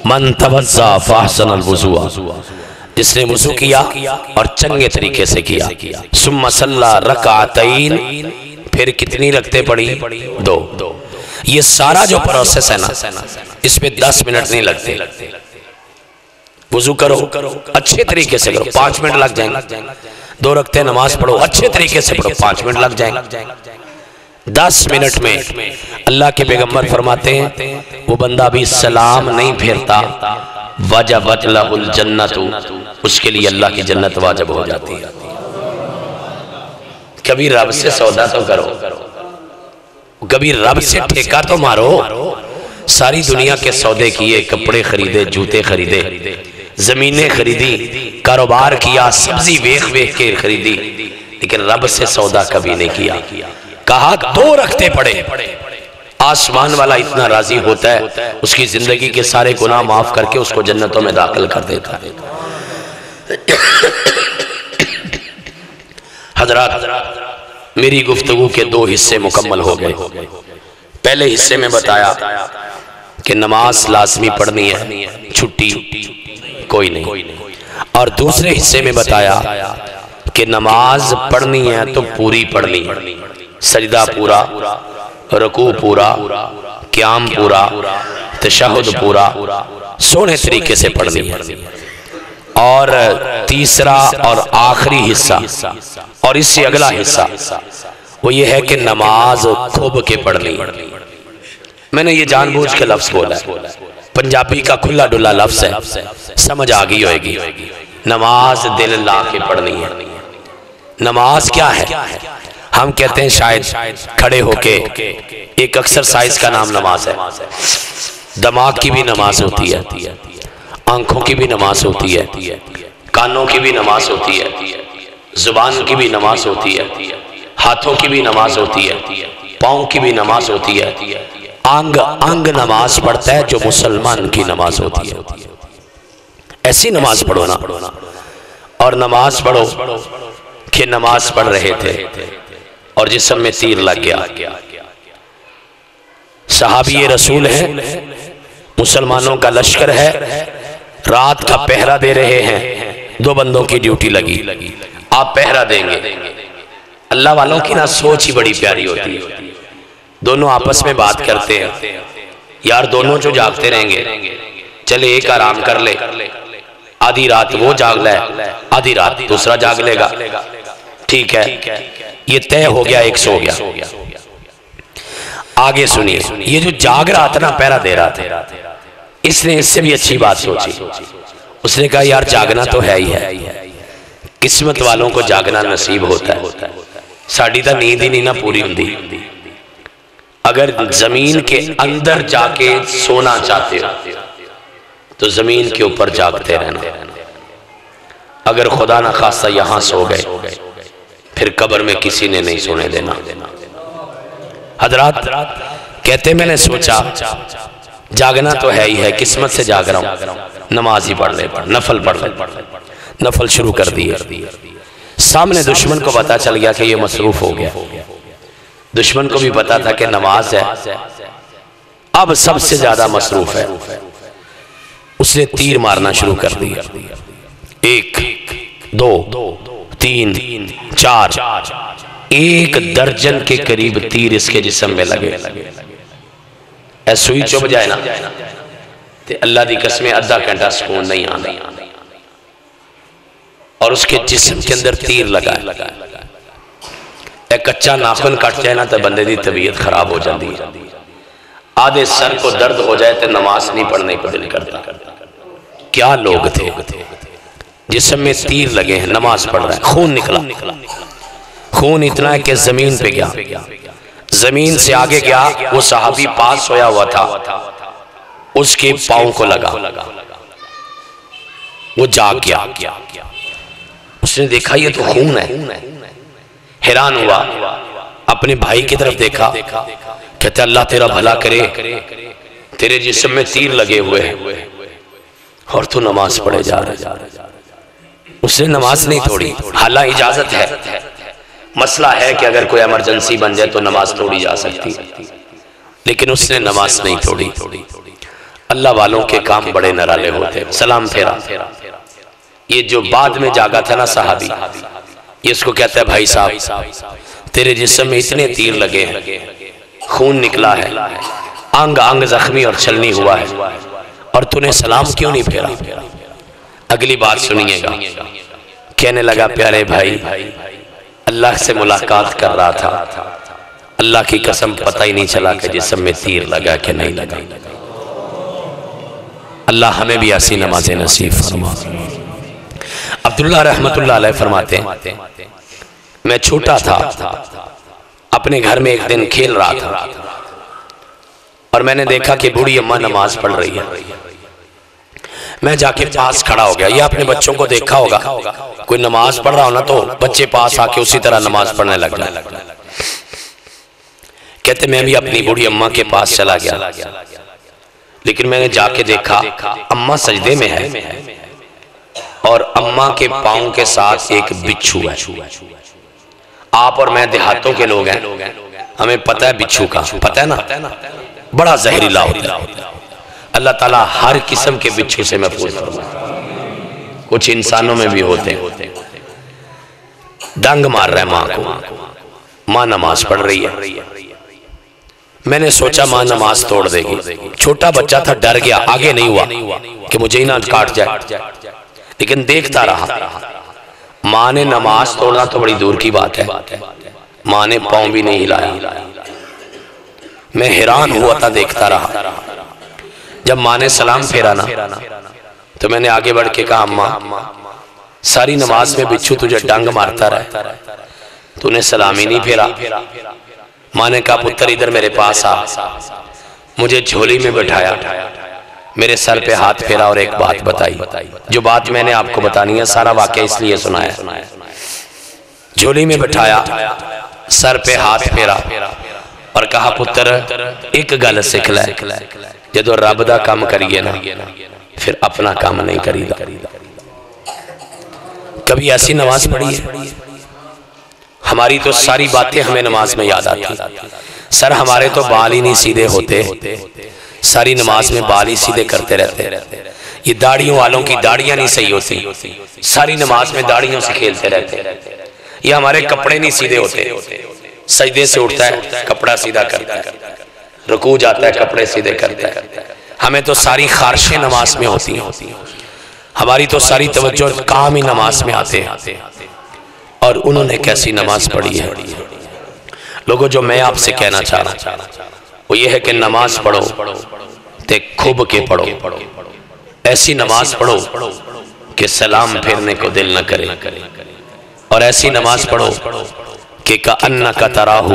من توضا فاحسن الوضوء، جس نے وضو کیا اور چنگے طریقے سے کیا، ثم صلی رکعتین، پھر کتنی رکعتیں پڑھی؟ 2۔ یہ سارا جو پروسیس ہے نا، اس پہ 10 منٹ نہیں لگتے۔ وضو کرو اچھے طریقے سے کرو، 5 منٹ لگ جائیں گے۔ 2 رکعتیں نماز پڑھو اچھے طریقے سے پڑھو، 5 منٹ لگ جائیں گے۔ 10 منٹ میں اللہ کے پیغمبر فرماتے ہیں وہ بندہ بھی سلام نہیں پھیرتا، وجبت لہ الجنت، اس کے لیے اللہ کی جنت واجب ہو جاتی ہے۔ کبھی رب سے سودا تو کرو، کبھی رب سے ٹھیکہ تو مارو۔ ساری دنیا کے سودے کیے، کپڑے خریدے، جوتے خریدے، زمینیں خریدی، کاروبار کیا، سبزی ویکھ کے خریدی، لیکن رب سے سودا کبھی نہیں کیا۔ کہا 2 رکعتیں پڑھے، آسمان والا اتنا راضی ہوتا ہے، اس کی زندگی کے سارے گناہ معاف کر کے اس کو جنتوں میں داخل کر دیتا ہے۔ حضرات، میری گفتگو کے 2 حصے مکمل ہو گئے۔ پہلے حصے میں بتایا کہ نماز لازمی پڑھنی ہے، چھٹی کوئی نہیں، اور دوسرے حصے میں بتایا کہ نماز پڑھنی ہے تو پوری پڑھنی ہے، سجدہ پورا، رکوع پورا، قیام پورا، تشہد پورا، سونے طریقے سے پڑھنی ہے۔ اور تیسرا اور آخری حصہ اور اس سے اگلا حصہ وہ یہ ہے کہ نماز کھب کے پڑھنی ہے۔ میں نے یہ جان بوجھ کے لفظ بولا ہے، پنجابی کا کھلا ڈلا لفظ ہے، سمجھ آگئی ہوئے گی۔ نماز دل لا کے پڑھنی ہے۔ نماز کیا ہے؟ ہم کہتے ہیں شاید کھڑے ہو کے، ایک ایکسرسائز کا نام نماز ہے۔ دماغ کی بھی نماز ہوتی ہے، آنکھوں کی بھی نماز ہوتی ہے، کانوں کی بھی نماز ہوتی ہے، زبان کی بھی نماز ہوتی ہے، ہاتھوں کی بھی نماز ہوتی ہے، پاؤں کی بھی نماز ہوتی ہے، انگ نماز پڑھتا ہے جو مسلمان کی نماز ہوتی ہے۔ ایسی نماز پڑھو نا، اور نماز پڑھو کہ نماز پڑھ رہے تھے اور جسم میں تیر لگ گیا۔ صحابی رسول ہے، مسلمانوں کا لشکر ہے، رات کا پہرہ دے رہے ہیں، 2 بندوں کی ڈیوٹی لگی، آپ پہرہ دیں گے۔ اللہ والوں کی نا سوچ ہی بڑی پیاری ہوتی ہے، دونوں آپس میں بات کرتے ہیں، یار دونوں جو جاگتے رہیں گے، چلے ایک آرام کر لے، آدھی رات وہ جاگ لے، آدھی رات دوسرا جاگ لے گا، ٹھیک ہے، یہ طے ہو گیا، ایک سو گیا۔ آگے سنیے، یہ جو جاگ رہا تھا نا، پہرہ دے رہا تھا، اس نے اس سے بھی اچھی بات سوچی، اس نے کہا یار جاگنا تو ہے ہی ہے، قسمت والوں کو جاگنا نصیب ہوتا ہے، ساڑی تا نیند ہی نہیں نا پوری ہوندی۔ اگر زمین کے اندر جا کے سونا چاہتے ہو تو زمین کے اوپر جاگتے رہنا، اگر خدا نہ خواستہ یہاں سو گئے پھر قبر میں کسی نے نہیں سونے دینا۔ حضرات کہتے میں نے سوچا جاگنا تو ہے ہی ہے، قسمت سے جاگ رہا ہوں، نماز ہی پڑھ لے، نفل پڑھ لے، نفل شروع کر دیے۔ سامنے دشمن کو پتا چل گیا کہ یہ مصروف ہو گیا، دشمن کو بھی پتا تھا کہ نماز ہے، اب سب سے زیادہ مصروف ہے، اس نے تیر مارنا شروع کر دیا، 1 2 3 4 1 درجن کے قریب تیر اس کے جسم میں لگے۔ اے سوئی چوب جائے نا تے اللہ دی قسمیں آدھا گھنٹہ سکون نہیں آنا، اور اس کے جسم کے اندر تیر لگا ہے. ایک کچا ناخن کٹ جائے نا تو بندے دی طبیعت خراب ہو جاتی ہے. آدھے سر کو درد ہو جائے تو نماز نہیں پڑھنے کو دل کرتا. کیا لوگ تھے جسم میں تیر لگے ہیں، نماز پڑھ رہا ہے، خون نکلا. خون اتنا ہے کہ زمین پہ گیا، زمین سے آگے گیا. وہ صحابی پاس سویا ہوا تھا، اس کے پاؤں کو لگا، وہ جاگ گیا. اس نے دیکھا یہ تو خون ہے. حیران ہوا، اپنے بھائی کی طرف دیکھا، کہتے اللہ تیرا بھلا کرے، تیرے جسم میں تیر لگے ہوئے ہیں اور تو نماز پڑھے جا رہا ہے. اس نے نماز نہیں توڑی. حالانکہ اجازت ہے، مسئلہ ہے کہ اگر کوئی ایمرجنسی بن جائے تو نماز توڑی جا سکتی ہے، لیکن اس نے نماز نہیں توڑی. اللہ والوں کے کام بڑے نرالے ہوتے. سلام پھیرا. یہ جو بعد میں جاگا تھا نا صحابی، یہ اس کو کہتا ہے بھائی صاحب تیرے جسم میں اتنے تیر لگے ہیں، خون نکلا ہے، انگ انگ زخمی اور چھلنی ہوا ہے، اور تو نے سلام کیوں نہیں پھیرا؟ اگلی بات سنیے گا. کہنے لگا پیارے بھائی اللہ سے ملاقات کر رہا تھا، اللہ کی قسم پتہ ہی نہیں چلا کہ جسم میں تیر لگا کہ نہیں لگا. اللہ ہمیں بھی ایسی نمازیں نصیب فرما. عبداللہ رحمت اللہ علیہ فرماتے ہیں میں چھوٹا تھا، اپنے گھر میں ایک دن کھیل رہا تھا اور میں نے دیکھا کہ بوڑھی اماں نماز پڑھ رہی ہے. میں جا کے پاس کھڑا ہو گیا. یہ اپنے بچوں کو دیکھا ہوگا، کوئی نماز پڑھ رہا ہونا تو بچے پاس آ کے اسی طرح نماز پڑھنے لگ جائے. کہتے میں بھی اپنی بوڑھی اماں کے پاس چلا گیا، لیکن میں نے جا کے دیکھا اماں سجدے میں ہے اور اماں کے پاؤں کے ساتھ ایک بچھو ہے. آپ اور میں دیہاتوں کے لوگ ہیں، ہمیں پتہ ہے بچھو کا، پتہ ہے نا بڑا زہریلا ہوتا ہے. اللہ تعالیٰ ہر قسم کے بچھو سے محفوظ فرمائے. کچھ انسانوں میں بھی ہوتے ہیں. ڈنگ مار رہا ہے ماں کو، ماں نماز پڑھ رہی ہے. میں نے سوچا ماں نماز توڑ دے گی. چھوٹا بچہ تھا، ڈر گیا، آگے نہیں ہوا کہ مجھے ہی نہ کاٹ جائے، لیکن دیکھتا رہا. ماں نے نماز توڑنا تو بڑی دور کی بات ہے، ماں نے پاؤں بھی نہیں ہلایا. میں حیران ہوا تھا، دیکھتا رہا. جب ماں نے سلام پھیرا نا تو میں نے آگے بڑھ کے کہا اماں ساری نماز میں بچھو تجھے ڈنگ مارتا رہا، تو نے سلام ہی نہیں پھیرا. ماں نے کہا پتر ادھر میرے پاس آ. مجھے جھولی میں بٹھایا، میرے سر پہ ہاتھ پھیرا اور ایک بات بتائی. جو بات میں نے آپ کو بتانی ہے، سارا واقعہ اس لیے سنایا. جھولی میں بٹھایا، سر پہ ہاتھ پھیرا اور کہا پتر ایک گل سکھ لے، جدو رب دا کام کریے نا پھر اپنا کام نہیں کری دا. کبھی ایسی نماز پڑھی ہے؟ ہماری تو ساری باتیں ہمیں نماز میں یاد آتی. سر ہمارے تو بال ہی نہیں سیدھے ہوتے، ساری نماز میں بال ہی سیدھے کرتے رہتے. یہ داڑھیوں والوں کی داڑھیاں نہیں صحیح ہوتی، ساری نماز میں داڑھیوں سے کھیلتے رہتے. یہ ہمارے کپڑے نہیں سیدھے ہوتے، سجدے سے اٹھتا ہے کپڑا سیدھا کرتا ہے، رکوع جاتا ہے کپڑے سیدھے کرتا ہے. ہمیں تو ساری خارشیں نماز میں ہوتی ہیں، ہماری تو ساری توجہ کام ہی نماز میں آتے ہیں. اور انہوں نے کیسی نماز پڑھی ہے. لوگوں جو میں آپ سے کہنا چاہ رہا وہ یہ ہے کہ نماز پڑھو تے کھب کے پڑھو. ایسی نماز پڑھو کہ سلام پھیرنے کو دل نہ کرے، اور ایسی نماز پڑھو کہ کأنک تراہ،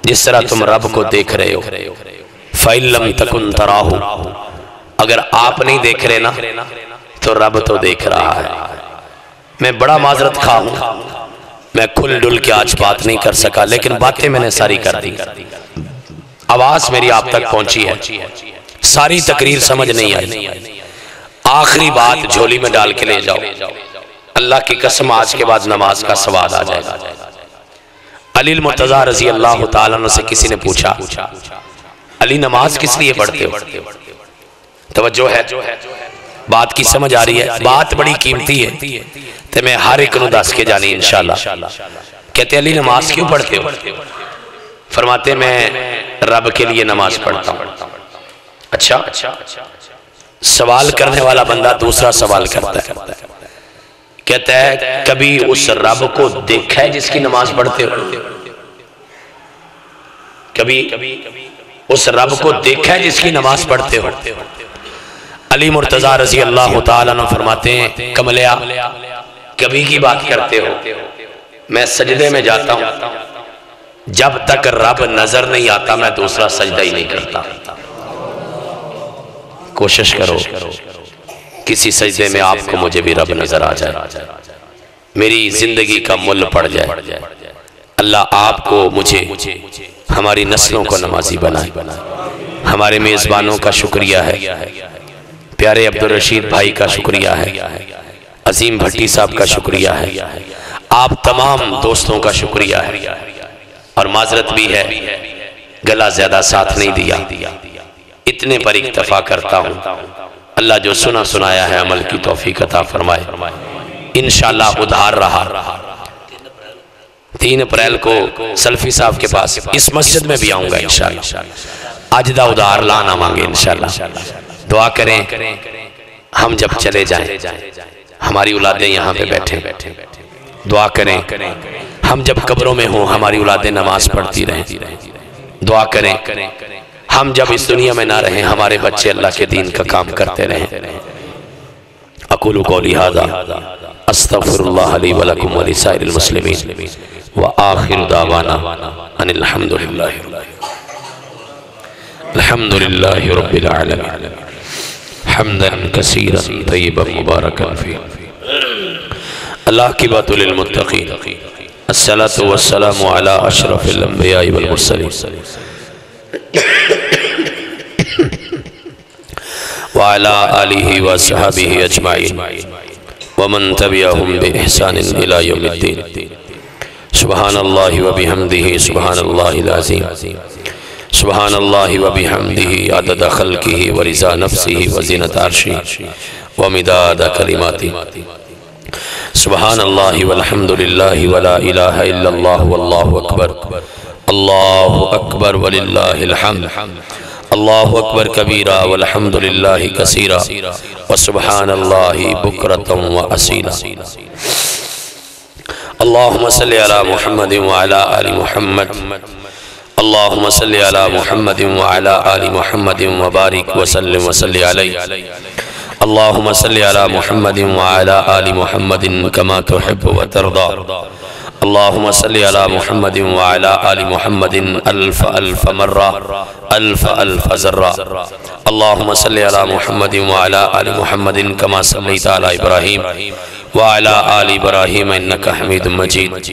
جس طرح تم رب کو دیکھ رہے ہو. فَإِن لَمْ تَكُنْ تَرَاهُ، اگر آپ نہیں دیکھ رہے نا تو رب تو دیکھ رہا ہے. میں بڑا معذرت خواہ ہوں، میں کھل ڈل کے آج بات نہیں کر سکا، لیکن باتیں میں نے ساری کر دی. آواز میری آپ تک پہنچی ہے، ساری تقریر سمجھ نہیں آئی. آخری بات جھولی میں ڈال کے لے جاؤ. اللہ کی قسم آج کے بعد نماز کا سواد آ جائے گا. علی المرتضیٰ رضی اللہ تعالیٰ عنہ سے کسی نے پوچھا علی نماز کس لیے پڑھتے ہو؟ توجہ ہے، بات کی سمجھ آ رہی ہے؟ بات بڑی قیمتی ہے تو میں ہر ایک نو دس کے جانی انشاءاللہ. کہتے علی نماز کیوں پڑھتے ہو؟ فرماتے میں رب کے لیے نماز پڑھتا ہوں. اچھا، سوال کرنے والا بندہ دوسرا سوال کرتا ہے کہتا ہے کبھی اس رب کو دیکھا ہے جس کی نماز پڑھتے ہو؟ کبھی اس رب کو دیکھا ہے جس کی نماز پڑھتے ہو؟ علی مرتضی رضی اللہ تعالیٰ عنہ فرماتے ہیں کملیا کبھی کی بات کرتے ہو، میں سجدے میں جاتا ہوں، جب تک رب نظر نہیں آتا میں دوسرا سجدہ ہی نہیں کرتا۔ کوشش کرو کسی سجدے میں آپ کو مجھے بھی رب نظر آ جائے، میری زندگی کا مل پڑ جائے، اللہ آپ کو مجھے ہماری نسلوں کو نمازی بنائے۔ ہمارے میزبانوں کا شکریہ ہے، پیارے عبدالرشید بھائی کا شکریہ ہے، عظیم بھٹی صاحب کا شکریہ ہے، آپ تمام دوستوں کا شکریہ ہے، اور معذرت بھی ہے گلا زیادہ ساتھ نہیں دیا، اتنے پر اکتفا کرتا ہوں۔ اللہ جو سنا سنایا ہے عمل کی توفیق عطا فرمائے۔ انشاءاللہ ادھار رہا 3 اپریل کو سلفی صاحب کے پاس اس مسجد میں بھی آؤں گا انشاءاللہ، اجدہ ادھار لانا مانگے انشاءاللہ۔ دعا کریں ہم جب چلے جائیں ہماری اولادیں یہاں پہ بیٹھیں، دعا کریں ہم جب قبروں میں ہوں ہماری اولادیں نماز پڑھتی رہیں، دعا کریں ہم جب اس دنیا میں نہ رہیں ہمارے بچے اللہ کے دین کا کام کرتے رہیں۔ اقول قولی ھذا استغفر اللہ لی ولکم ولسائر المسلمین وآخر دعوانا ان الحمدللہ رب العالمین حمدا کثیرا طیبا مبارکا فیہ۔ العاقبۃ للمتقین، الصلاۃ والسلام علی اشرف الانبیاء والمرسلین وعلى آلہ وصحبہ اجمعین ومن تبعہم بإحسان الى یوم الدین۔ سبحان اللہ وبحمدہ سبحان اللہ العظیم، سبحان اللہ وبحمدہ عدد خلقہ ورضا نفسہ وزینت عرشہ ومداد کلماتہ۔ سبحان اللہ والحمدللہ ولا الہ الا اللہ واللہ اکبر، اللہ اکبر وللہ الحمد، اللہ اکبر کبیرہ والحمدللہ کثیرہ وسبحان اللہ بکرۃ واسیلہ۔ اللہم صلی علی محمد وعلی آل محمد، اللہم صلی علی محمد وعلی آل محمد وبارک وسلم وصلی علیہ، اللہم صلی علی محمد وعلی آل محمد کما تحب وترضى، اللہم صلی علی محمد وعلی آل محمد الف الف مرہ الف الف ذرہ، اللہم صلی علی محمد وعلی آل محمد کما صلیت علی ابراہیم وعلی آل ابراہیم انکا حمید مجید،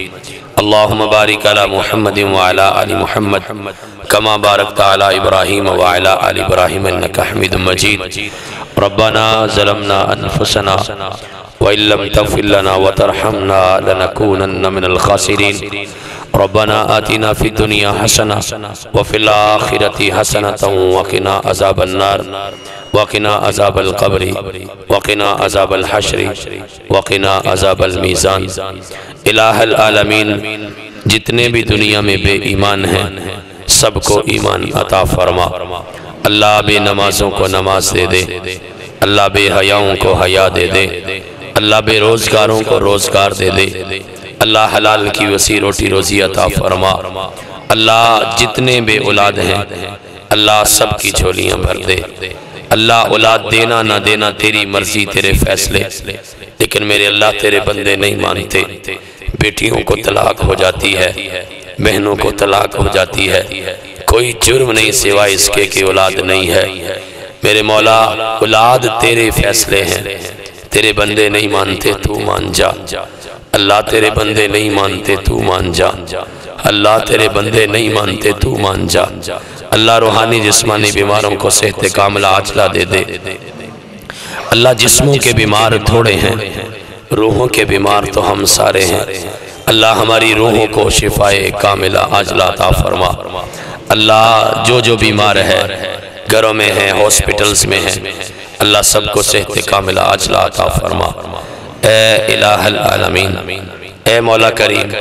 اللہم بارک علی محمد وعلی آل محمد کما بارکت علی ابراہیم وعلی آل ابراہیم انکا حمید مجید۔ ربنا ظلمنا انفسنا وإن لم تغفر لنا وترحمنا لنكونن من الخاسرين، ربنا آتنا في الدنيا حسنة وفي الآخرة حسنة وقنا عذاب النار وقنا عذاب القبر وقنا عذاب الحشر وقنا عذاب الميزان۔ الہ العالمین جتنے بھی دنیا میں بے ایمان ہیں سب کو ایمان عطا فرما، اللہ بے نمازوں کو نماز دے دے، اللہ بے حیاؤں کو حیا دے دے، اللہ بے روزگاروں کو روزگار دے دے، اللہ حلال کی وسیع روٹی روزی عطا فرما، اللہ جتنے بے اولاد ہیں اللہ سب کی جھولیاں بھر دے، اللہ اولاد دینا نہ دینا تیری مرضی تیرے فیصلے، لیکن میرے اللہ تیرے بندے نہیں مانتے، بیٹیوں کو طلاق ہو جاتی ہے، بہنوں کو طلاق ہو جاتی ہے، کوئی جرم نہیں سوائے اس کے کہ اولاد نہیں ہے۔ میرے مولا اولاد تیرے فیصلے ہیں، تیرے بندے نہیں مانتے تو مان جا، اللہ تیرے بندے نہیں مانتے تو مان جا، اللہ تیرے بندے نہیں مانتے تو مان جا، اللہ روحانی جسمانی بیماروں کو صحت کاملہ عاجلہ دے دے، اللہ جسموں کے بیمار تھوڑے ہیں، روحوں کے بیمار تو ہم سارے ہیں، اللہ ہماری روحوں کو شفائے کاملہ عاجلہ عطا فرما، اللہ جو بیمار ہے گھروں میں ہیں ہاسپٹلز میں ہیں اللہ سب کو صحت کاملہ عاجلہ عطا فرما۔ اے الہ العالمین، اے مولا کریم،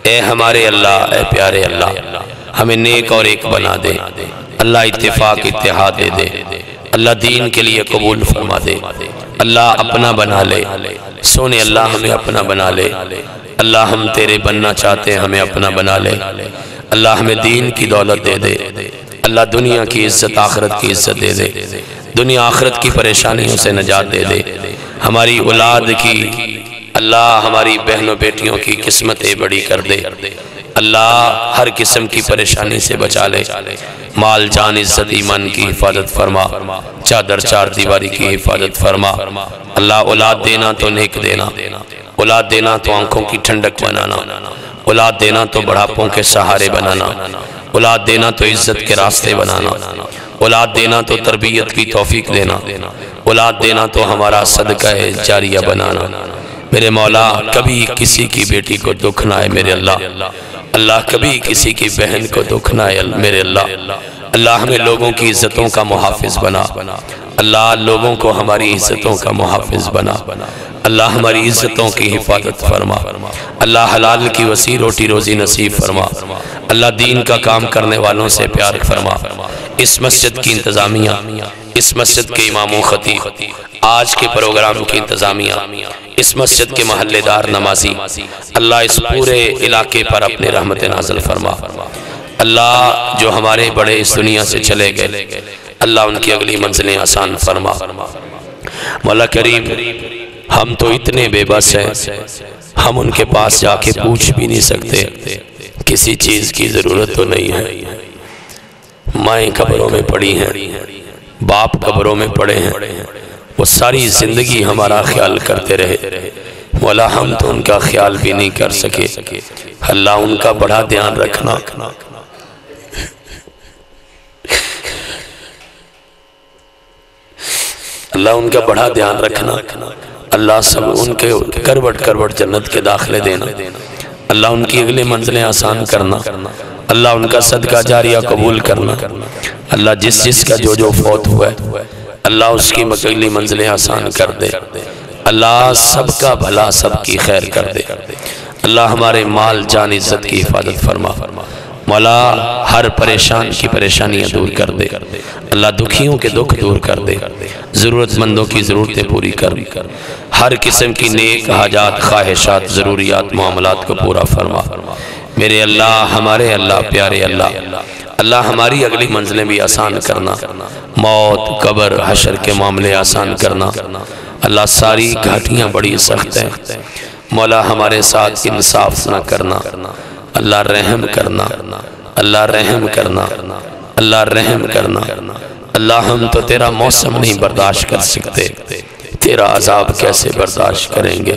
اے ہمارے اللہ، اے پیارے اللہ، ہمیں نیک اور ایک بنا دے، اللہ اتفاق اتحاد دے دے، اللہ دین کے لیے قبول فرما دے، اللہ اپنا بنا لے، سونے اللہ ہمیں اپنا بنا لے، اللہ ہم تیرے بننا چاہتے ہیں، ہمیں اپنا بنا لے، اللہ ہمیں دین کی دولت دے دے، اللہ دنیا کی عزت آخرت کی عزت دے دے، دنیا آخرت کی پریشانیوں سے نجات دے دے، ہماری اولاد کی، اللہ ہماری بہنوں بیٹیوں کی قسمتیں بڑی کر دے، اللہ ہر قسم کی پریشانی سے بچا لے، مال جان عزت ایمان کی حفاظت فرما، چادر چار دیواری کی حفاظت فرما، اللہ اولاد دینا تو نیک دینا، اولاد دینا تو آنکھوں کی ٹھنڈک بنانا، اولاد دینا تو بڑھاپوں کے سہارے بنانا، اولاد دینا تو عزت کے راستے بنانا، اولاد دینا تو تربیت کی توفیق دینا، اولاد دینا تو ہمارا صدقہ جاریہ بنانا۔ میرے مولا کبھی کسی کی بیٹی کو دکھ نہ آئے میرے اللہ، اللہ کبھی کسی کی بہن کو دکھ نہ آئے میرے اللہ، اللہ ہمیں لوگوں کی عزتوں کا محافظ بنا، اللہ لوگوں کو ہماری عزتوں کا محافظ بنا، اللہ ہماری عزتوں کی حفاظت فرما، اللہ حلال کی وسیع روٹی روزی نصیب فرما، اللہ دین کا کام کرنے والوں سے پیار فرما، اس مسجد کی انتظامیہ، اس مسجد کے امام و خطیب، آج کے پروگرام کی انتظامیہ، اس مسجد کے محلے دار نمازی، اللہ اس پورے علاقے پر اپنے رحمت نازل فرما، اللہ جو ہمارے بڑے اس دنیا سے چلے گئے اللہ ان کی اگلی منزلیں آسان فرما۔ مولا کریم ہم تو اتنے بے بس ہیں، ہم ان کے پاس جا کے پوچھ بھی نہیں سکتے، کسی چیز کی ضرورت تو نہیں ہے، مائیں قبروں میں پڑی ہیں، باپ قبروں میں پڑے ہیں، وہ ساری زندگی ہمارا خیال کرتے رہے، مولا ہم تو ان کا خیال بھی نہیں کر سکے، اللہ ان کا بڑا دھیان رکھنا، اللہ ان کا بڑا دھیان رکھنا، اللہ سب ان کے کروٹ کروٹ جنت کے داخلے دینا، اللہ ان کی اگلے منزلیں آسان کرنا، اللہ ان کا صدقہ جاریہ قبول کرنا، اللہ جس جس کا جو جو فوت ہوا ہے اللہ اس کی اگلی منزلیں آسان کر دے، اللہ سب کا بھلا سب کی خیر کر دے، اللہ ہمارے مال جان عزت کی حفاظت فرما، مولا ہر پریشان کی پریشانیاں دور کر دے، اللہ دکھیوں کے دکھ دور کر دے، ضرورت مندوں کی ضرورتیں پوری کر، ہر قسم کی نیک حاجات خواہشات ضروریات معاملات کو پورا فرما، میرے اللہ ہمارے اللہ پیارے اللہ، اللہ ہماری اگلی منزلیں بھی آسان کرنا، موت قبر حشر کے معاملے آسان کرنا، اللہ ساری گھاٹیاں بڑی سخت ہیں، مولا ہمارے ساتھ انصاف نہ کرنا، اللہ رحم کرنا، اللہ رحم کرنا، اللہ رحم کرنا، اللہ ہم تو تیرا موسم نہیں برداشت کر سکتے، تیرا عذاب کیسے برداشت کریں گے،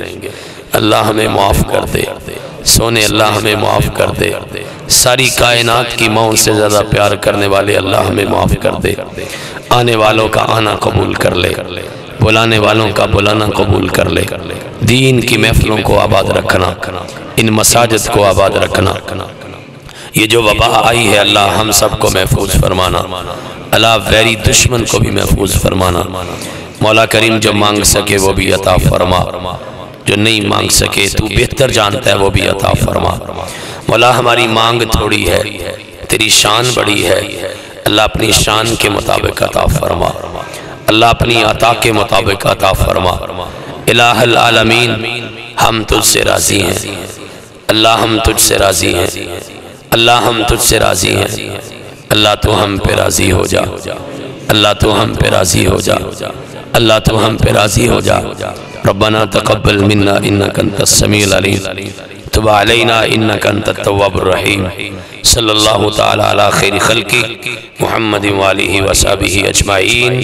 اللہ ہمیں معاف کر دے، سونے اللہ ہمیں معاف کر دے، ساری کائنات کی موت سے زیادہ پیار کرنے والے اللہ ہمیں معاف کر دے، آنے والوں کا آنا قبول کر لے، بلانے والوں کا بلانا قبول کر لے، دین کی محفلوں کو آباد رکھنا، ان مساجد کو آباد رکھنا، یہ جو وبا آئی ہے اللہ ہم سب کو محفوظ فرمانا، اللہ ویری دشمن کو بھی محفوظ فرمانا، مولا کریم جو مانگ سکے وہ بھی عطا فرما، جو نہیں مانگ سکے تو بہتر جانتا ہے وہ بھی عطا فرما، مولا ہماری مانگ تھوڑی ہے تیری شان بڑی ہے، اللہ اپنی شان کے مطابق عطا فرما، اللہ اپنی عطا کے مطابق عطا فرما، الہ العالمین ہم تجھ سے راضی ہیں، اللہ ہم تجھ سے راضی ہیں، اللہ ہم تجھ سے راضی ہیں، اللہ تو ہم پہ راضی ہو جا، اللہ تو ہم پہ راضی ہو جا، اللہ تو ہم پہ راضی ہو جا، ربنا تقبل منا انک انت السمیع العلیم تب علینا انک انت التواب الرحیم، صلی اللہ تعالی علی خیر خلقی محمد وآلہ وصحبہ اجمعین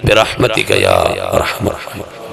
برحمتک یا ارحم الراحمین۔